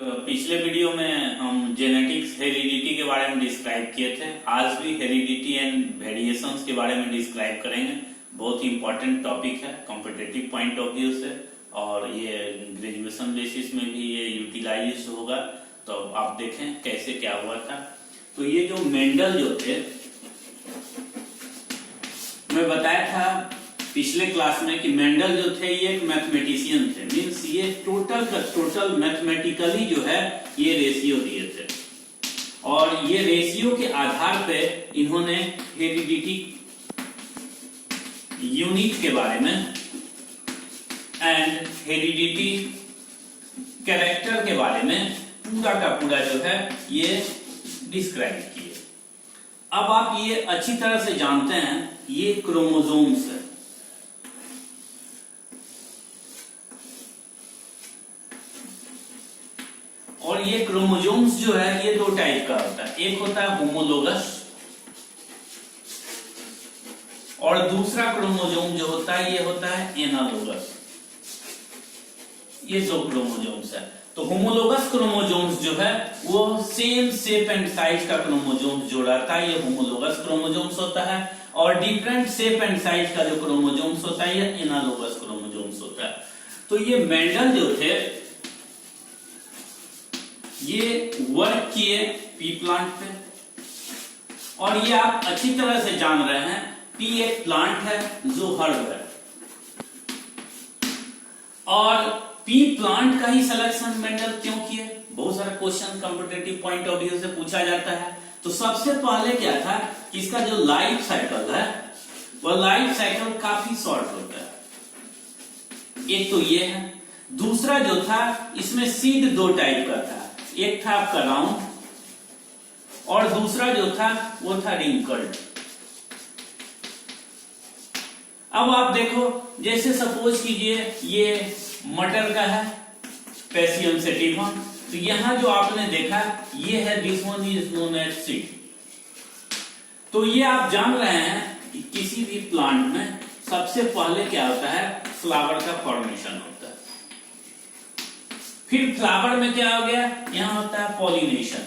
पिछले वीडियो में हम जेनेटिक्स हेरिडिटी के बारे में डिस्क्राइब किए थे। आज भी हेरिडिटी एंड वेरिएशंस के बारे में डिस्क्राइब करेंगे। बहुत ही इंपॉर्टेंट टॉपिक है कॉम्पिटिटिव पॉइंट ऑफ व्यू से, और ये ग्रेजुएशन बेसिस में भी ये यूटिलाइज होगा। तो आप देखें कैसे क्या हुआ था। तो ये जो मेंडल जो थे, मैं बताया था पिछले क्लास में कि मेंडल जो थे ये एक मैथमेटिशियन थे। मींस ये टोटल का टोटल मैथमेटिकली जो है ये रेशियो दिए थे, और ये रेशियो के आधार पे इन्होंने हेरिडिटी यूनिट के बारे में एंड हेरिडिटी कैरेक्टर के बारे में पूरा का पूरा जो है ये डिस्क्राइब किए। अब आप ये अच्छी तरह से जानते हैं ये क्रोमोसोम्स है। और ये क्रोमोसोम्स जो है ये दो टाइप का होता है। एक होता है होमोलोगस और दूसरा क्रोमोसोम जो होता है ये होता है एनालोगस। ये दो क्रोमोसोम्स है। तो होमोलोगस क्रोमोसोम्स जो है वो सेम शेप एंड साइज का क्रोमोसोम्स जो रहता है ये होमोलोगस क्रोमोसोम्स होता है, और डिफरेंट शेप एंड साइज का जो क्रोमोसोम्स होता है ये एनालोगस क्रोमोसोम्स होता है। तो ये मेंडल जो थे ये वर्क किए पी प्लांट पे, और ये आप अच्छी तरह से जान रहे हैं पी एक प्लांट है जो हर्ब है, और पी प्लांट का ही सिलेक्शन मेंडल क्यों किए? बहुत सारा question competitive point of view से पूछा जाता है। तो सबसे पहले क्या था कि इसका जो लाइफ साइकिल है वह लाइफ साइकिल काफी शॉर्ट होता है। एक तो ये है। दूसरा जो था इसमें सीड दो टाइप का था। एक था आपका राउंड और दूसरा जो था वो था रिंकल्ड। अब आप देखो, जैसे सपोज कीजिए ये मटर का है पैसियम सेटिवम, तो यहां जो आपने देखा ये है this one is known as seed. तो ये आप जान रहे हैं कि किसी भी प्लांट में सबसे पहले क्या होता है, फ्लावर का फॉर्मेशन होता है। फिर फ्लावर में क्या हो गया, यहां होता है पॉलिनेशन।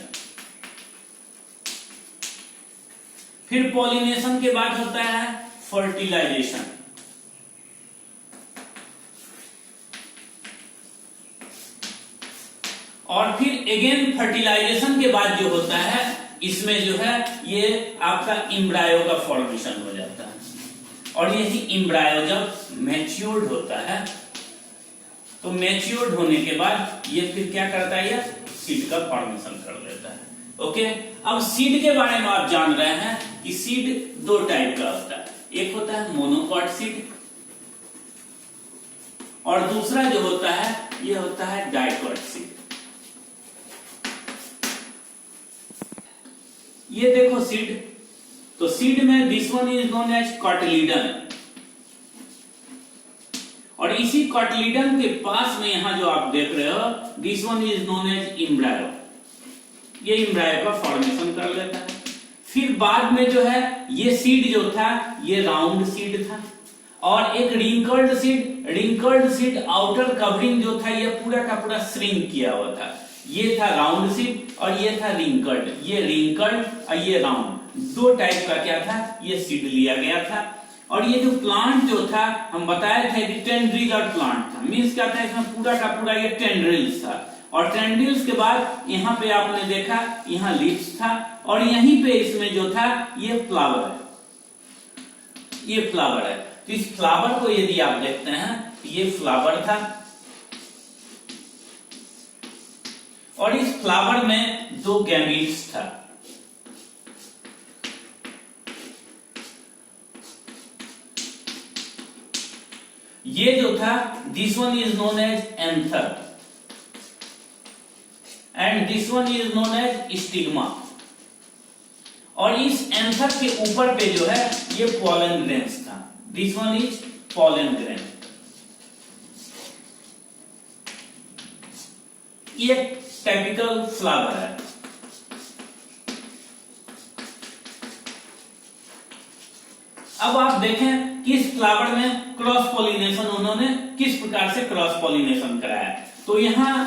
फिर पॉलिनेशन के बाद होता है फर्टिलाइजेशन। और फिर अगेन फर्टिलाइजेशन के बाद जो होता है इसमें जो है ये आपका एम्ब्रायो का फॉर्मेशन हो जाता है, और यही एम्ब्रायो जब मैच्योर्ड होता है तो मैच्योर्ड होने के बाद ये फिर क्या करता है, ये सीड का फॉर्मेशन कर देता है। ओके, अब सीड के बारे में आप जान रहे हैं कि सीड दो टाइप का होता है। एक होता है मोनोकॉट सीड और दूसरा जो होता है ये होता है डाइकॉट सीड। ये देखो सीड, तो सीड में this one is known as cotyledon, और इसी कॉटिलीडन के पास में यहां जो आप देख रहे हो this one is known as embryo. ये एम्ब्रायो का फॉर्मेशन कर लेता है। फिर बाद में जो है ये सीड जो था ये राउंड सीड था, और एक रिंकल्ड सीड आउटर कवरिंग जो था ये पूरा का पूरा श्रिंक किया हुआ था। ये था राउंड सीड और ये था रिंकल्ड। ये रिंकल्ड और ये राउंड दो टाइप का क्या था, ये सीड लिया गया था। और ये जो प्लांट जो था हम बताए थे कि टेंड्रिलर प्लांट था। मींस क्या था, इसमें पूरा का पूरा ये टेंड्रिल्स था, और टेंड्रिल्स के बाद यहाँ पे आपने देखा यहाँ लीव्स था, और यहीं पे इसमें जो था ये फ्लावर है। ये फ्लावर है। तो इस फ्लावर को यदि आप देखते हैं ये फ्लावर था, और इस फ्लावर में दो गैमीट्स था। ये जो था this one is known as anther and this one is known as stigma, और इस एंथर के ऊपर पे जो है ये पॉलन ग्रेन्स था। This one is pollen grain. ये टाइपिकल फ्लावर है। अब आप देखें कि इस फ्लावर में क्रॉस पॉलिनेशन उन्होंने किस प्रकार से क्रॉस पॉलिनेशन कराया। तो यहां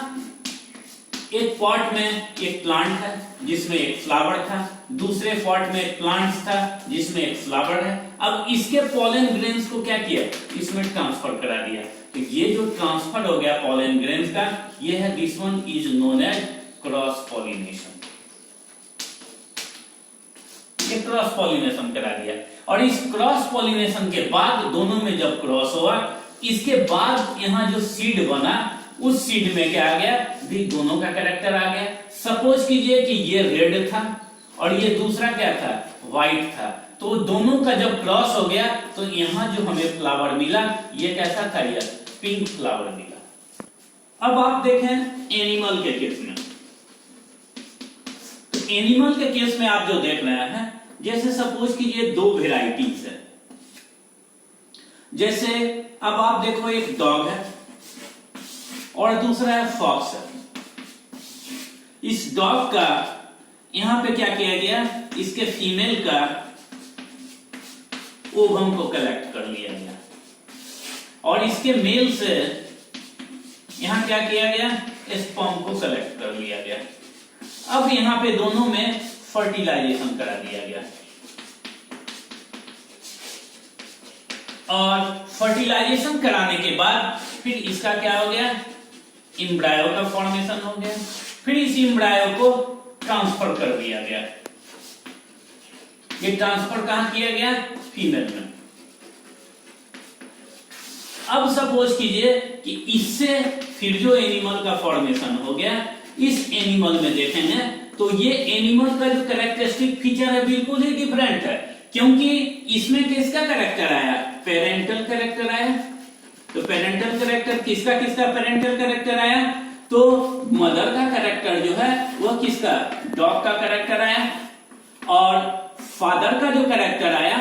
एक पॉट में एक प्लांट है जिसमें एक फ्लावर था, दूसरे पॉट में एक प्लांट था जिसमें एक फ्लावर है। अब इसके पॉलन ग्रेन्स को क्या किया, इसमें ट्रांसफर करा दिया। तो ये जो ट्रांसफर हो गया पॉलन ग्रेन्स का, ये है this one is known as cross pollination. ये क्रॉस पॉलिनेशन करा दिया। और इस क्रॉस पॉलिनेशन के बाद दोनों में जब क्रॉस हुआ, इसके बाद यहाँ जो सीड बना, उस सीड में क्या आ गया, भी दोनों का कैरेक्टर आ गया। सपोज कीजिए कि ये रेड था और ये दूसरा क्या था, व्हाइट था। तो दोनों का जब क्रॉस हो गया तो यहाँ जो हमें फ्लावर मिला, ये कैसा था, ये पिंक फ्लावर मिला। अब आप देखें एनिमल के केस में, तो एनिमल के केस में आप जो देख रहे हैं, जैसे सपोज कीजिए दो वेराइटीज है। जैसे अब आप देखो एक डॉग है और दूसरा है फॉक्स है। इस डॉग का यहां पे क्या किया गया, इसके फीमेल का ओवम को कलेक्ट कर लिया गया और इसके मेल से यहां क्या किया गया, स्पर्म को कलेक्ट कर लिया गया। अब यहां पे दोनों में फर्टिलाइजेशन करा दिया गया और फर्टिलाइजेशन कराने के बाद फिर इसका क्या हो गया, एम्ब्रायो का फॉर्मेशन हो गया। फिर इस एम्ब्रायो को ट्रांसफर कर दिया गया। ये ट्रांसफर कहां किया गया, फीमेल में। अब सपोज कीजिए कि इससे फिर जो एनिमल का फॉर्मेशन हो गया, इस एनिमल में देखेंगे तो ये एनिमल का जो कैरेक्टरिस्टिक फीचर है बिल्कुल ही डिफरेंट है, क्योंकि इसमें किसका कैरेक्टर आया, पेरेंटल कैरेक्टर आया। तो पेरेंटल कैरेक्टर किसका किसका पेरेंटल कैरेक्टर आया, तो मदर का कैरेक्टर जो है वह किसका, डॉग का कैरेक्टर आया, और फादर का जो कैरेक्टर आया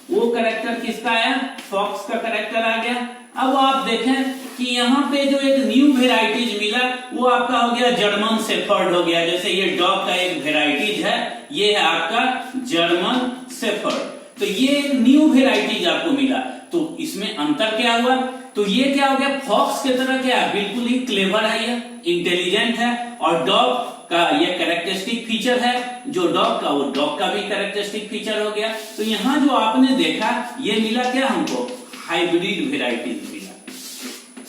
वो कैरेक्टर किसका आया, फॉक्स का कैरेक्टर आ गया। अब आप देखें कि यहाँ पे जो एक न्यू वेराइटीज मिला वो आपका हो गया जर्मन शेफर्ड हो गया। जैसे ये डॉग का एक वेराइटीज है, ये है आपका जर्मन शेफर्ड। तो ये एक न्यू वेराइटीज आपको मिला। तो इसमें अंतर क्या हुआ, तो ये क्या हो गया, फॉक्स की तरह क्या है, बिल्कुल ही क्लेवर है, ये इंटेलिजेंट है। और डॉग का ये कैरेक्टरिस्टिक फीचर है, जो डॉग का वो डॉग का भी कैरेक्टरिस्टिक फीचर हो गया। तो यहाँ जो आपने देखा ये मिला क्या हमको, हाइब्रिड वेराइटीज मिला।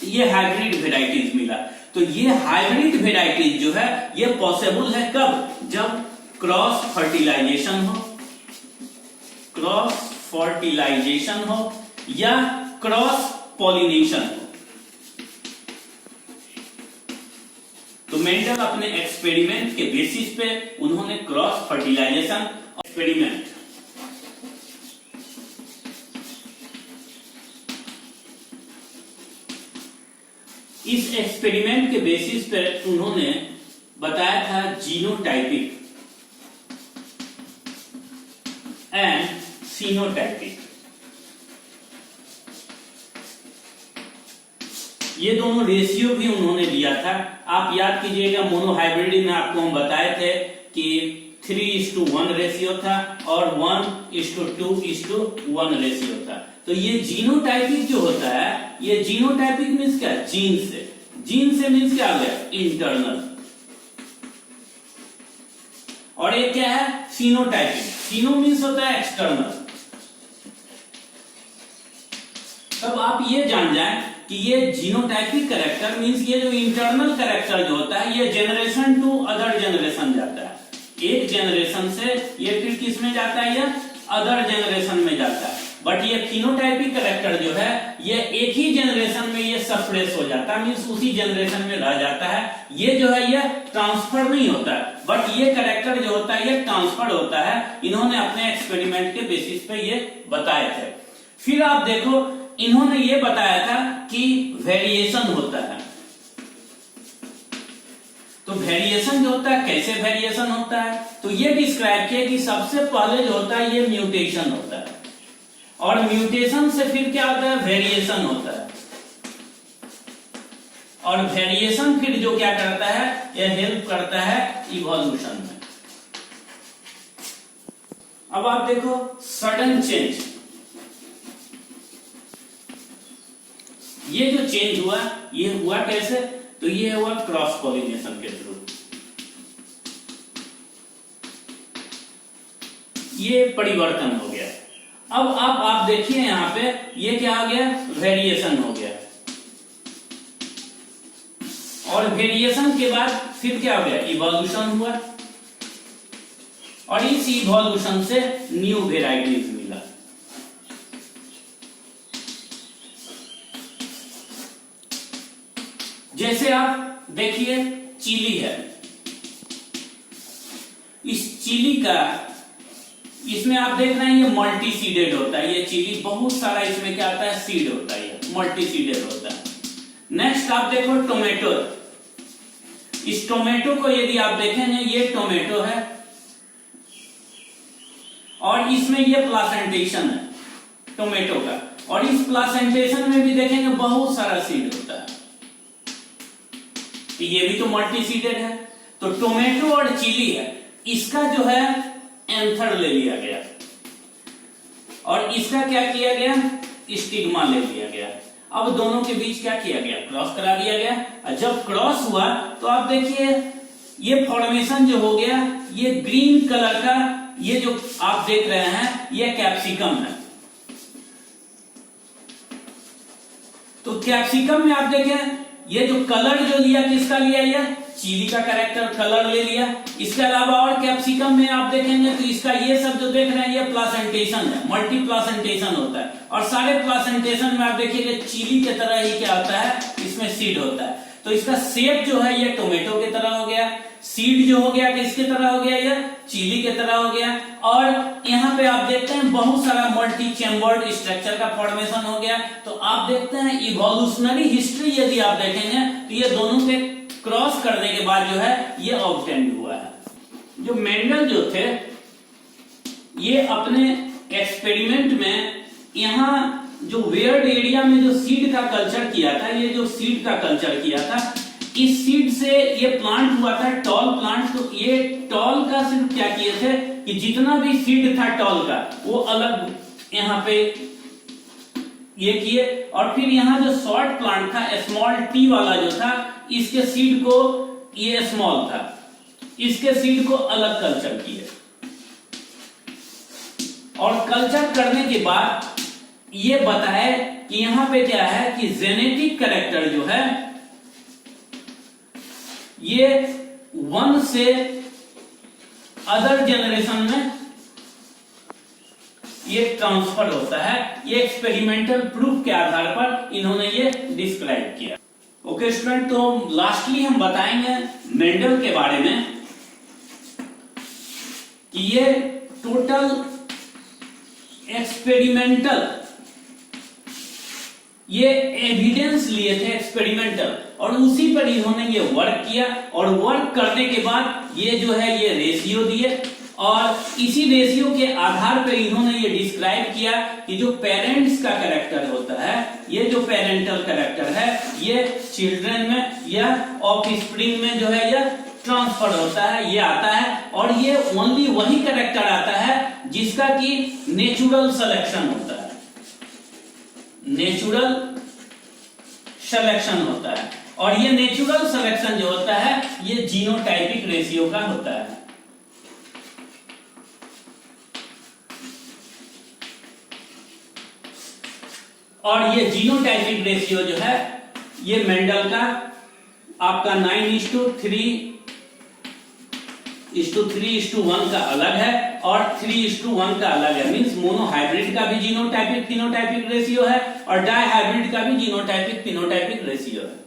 ये हाइब्रिड वेराइटीज मिला। तो ये हाइब्रिड वेराइटीज जो है ये पॉसिबल है कब, जब क्रॉस फर्टिलाइजेशन हो, क्रॉस फर्टिलाइजेशन हो या क्रॉस पॉलिनेशन हो। तो मेंडल अपने एक्सपेरिमेंट के बेसिस पे उन्होंने क्रॉस फर्टिलाइजेशन एक्सपेरिमेंट, इस एक्सपेरिमेंट के बेसिस पे उन्होंने बताया था जीनोटाइपिक एंड सीनोटाइपिक। ये दोनों रेशियो भी उन्होंने दिया था। आप याद कीजिएगा मोनोहाइब्रिड में आपको हम बताए थे कि 3:1 रेशियो था और 1:2:1 रेशियो था। तो ये जीनोटाइपिक जो होता है, ये जीनोटाइपिक मीन्स क्या, जीन से, जीन से मीन्स क्या हो गया, इंटरनल। और ये क्या है, सीनोटाइपिक, सीनो मीन्स होता है एक्सटर्नल। तब आप ये जान जाएं कि ये जीनोटाइपिक कैरेक्टर मींस ये जो इंटरनल कैरेक्टर जो होता है ये जनरेशन टू अदर जनरेशन जाता है। एक जनरेशन से ये फिर किस में जाता है, ये अदर जनरेशन में जाता है। बट ये फिनोटाइपिक कैरेक्टर जो है ये एक ही जनरेशन में ये सप्रेस हो जाता है, मींस उसी जनरेशन में रह जाता है। ये जो है ये ट्रांसफर नहीं होता है, बट ये कैरेक्टर जो होता है ये ट्रांसफर होता है। इन्होंने अपने एक्सपेरिमेंट के बेसिस पे ये बताए थे। फिर आप देखो इन्होंने ये बताया था कि वेरिएशन होता है। तो वेरिएशन जो होता है, कैसे वेरिएशन होता है, तो ये डिस्क्राइब किया कि सबसे पहले जो होता है ये म्यूटेशन होता है, और म्यूटेशन से फिर क्या होता है, वेरिएशन होता है, और वेरिएशन फिर जो क्या करता है, ये हेल्प करता है इवोल्यूशन में। अब आप देखो सडन चेंज, ये जो चेंज हुआ ये हुआ कैसे, तो ये हुआ क्रॉस पॉलिनेशन के थ्रू। ये परिवर्तन हो गया। अब आप देखिए यहाँ पे ये क्या आ गया, वेरिएशन हो गया, और वेरिएशन के बाद फिर क्या हो गया, इवोल्यूशन हुआ, और इस इवोल्यूशन से न्यू वेराइटीज मिला। जैसे आप देखिए चीली है, इस चीली का, इसमें आप देख रहे हैं ये मल्टी सीडेड होता है, ये चीली बहुत सारा इसमें क्या आता है, सीड होता है, मल्टी सीडेड होता है। नेक्स्ट आप देखो टोमेटो, इस टोमेटो को यदि आप देखेंगे, ये टोमेटो है और इसमें ये प्लासेंटेशन है टोमेटो का, और इस प्लासेंटेशन में भी देखेंगे बहुत सारा सीड होता है, तो ये भी तो मल्टी सीडेड है। तो टोमेटो और चिली है, इसका जो है एंथर ले लिया गया और इसका क्या किया गया, स्टिग्मा ले लिया गया। अब दोनों के बीच क्या किया गया, क्रॉस करा दिया गया, और जब क्रॉस हुआ तो आप देखिए ये फॉर्मेशन जो हो गया, ये ग्रीन कलर का, ये जो आप देख रहे हैं ये कैप्सिकम है। तो कैप्सिकम में आप देखें ये जो कलर जो लिया, किसका लिया, ये चिली का कैरेक्टर कलर ले लिया। इसके अलावा और कैप्सिकम में आप देखेंगे तो इसका ये सब जो देख रहे हैं ये प्लासेंटेशन है, मल्टी प्लासेंटेशन होता है, और सारे प्लासेंटेशन में आप देखिएगा चिली के तरह ही क्या होता है, इसमें सीड होता है। तो इसका शेप जो है ये टोमेटो के तरह हो गया, सीड जो हो गया किसके तरह हो गया, ये चिली के तरह हो गया, और यहाँ पे आप देखते हैं बहुत सारा मल्टी चेम्बर्ड स्ट्रक्चर का फॉर्मेशन हो गया। तो आप देखते हैं इवोल्यूशनरी हिस्ट्री यदि आप देखेंगे तो ये दोनों के क्रॉस करने के बाद जो है ये ऑब्टेन्ड हुआ है। जो मेंडल जो थे ये अपने एक्सपेरिमेंट में यहाँ जो वेयर्ड एरिया में जो सीड का कल्चर किया था, ये जो सीड का कल्चर किया था, इस सीड से ये प्लांट हुआ था टॉल प्लांट। तो ये टॉल का सिर्फ क्या किए थे कि जितना भी सीड था टॉल का वो अलग यहाँ पे ये किए, और फिर यहाँ जो शॉर्ट प्लांट था स्मॉल टी वाला जो था, इसके सीड को, ये स्मॉल था, इसके सीड को अलग कल्चर किए, और कल्चर करने के बाद ये बताए कि यहाँ पे क्या है कि जेनेटिक कैरेक्टर जो है ये वन से अदर जनरेशन में ये ट्रांसफर होता है। ये एक्सपेरिमेंटल प्रूफ के आधार पर इन्होंने ये डिस्क्राइब किया। ओके स्टूडेंट, तो लास्टली हम बताएंगे मेंडल के बारे में कि ये टोटल एक्सपेरिमेंटल ये एविडेंस लिए थे एक्सपेरिमेंटल, और उसी पर इन्होंने ये वर्क किया, और वर्क करने के बाद ये जो है ये रेशियो दिए, और इसी रेशियो के आधार पर इन्होंने ये डिस्क्राइब किया कि जो पेरेंट्स का कैरेक्टर होता है, ये जो पेरेंटल कैरेक्टर है, ये चिल्ड्रन में या ऑफस्प्रिंग में जो है ये ट्रांसफर होता है, ये आता है, और ये ओनली वही कैरेक्टर आता है जिसका कि नेचुरल सिलेक्शन होता है, नेचुरल सिलेक्शन होता है, और ये नेचुरल सिलेक्शन जो होता है ये जीनोटाइपिक रेशियो का होता है। और ये जीनोटाइपिक रेशियो जो है ये मेंडल का आपका 9:3:1 का अलग है, और 3:1 का अलग है। मींस मोनोहाइब्रिड का भी जीनोटाइपिक फिनोटाइपिक रेशियो है, और डाइहाइब्रिड का भी जीनोटाइपिक फिनोटाइपिक रेशियो है।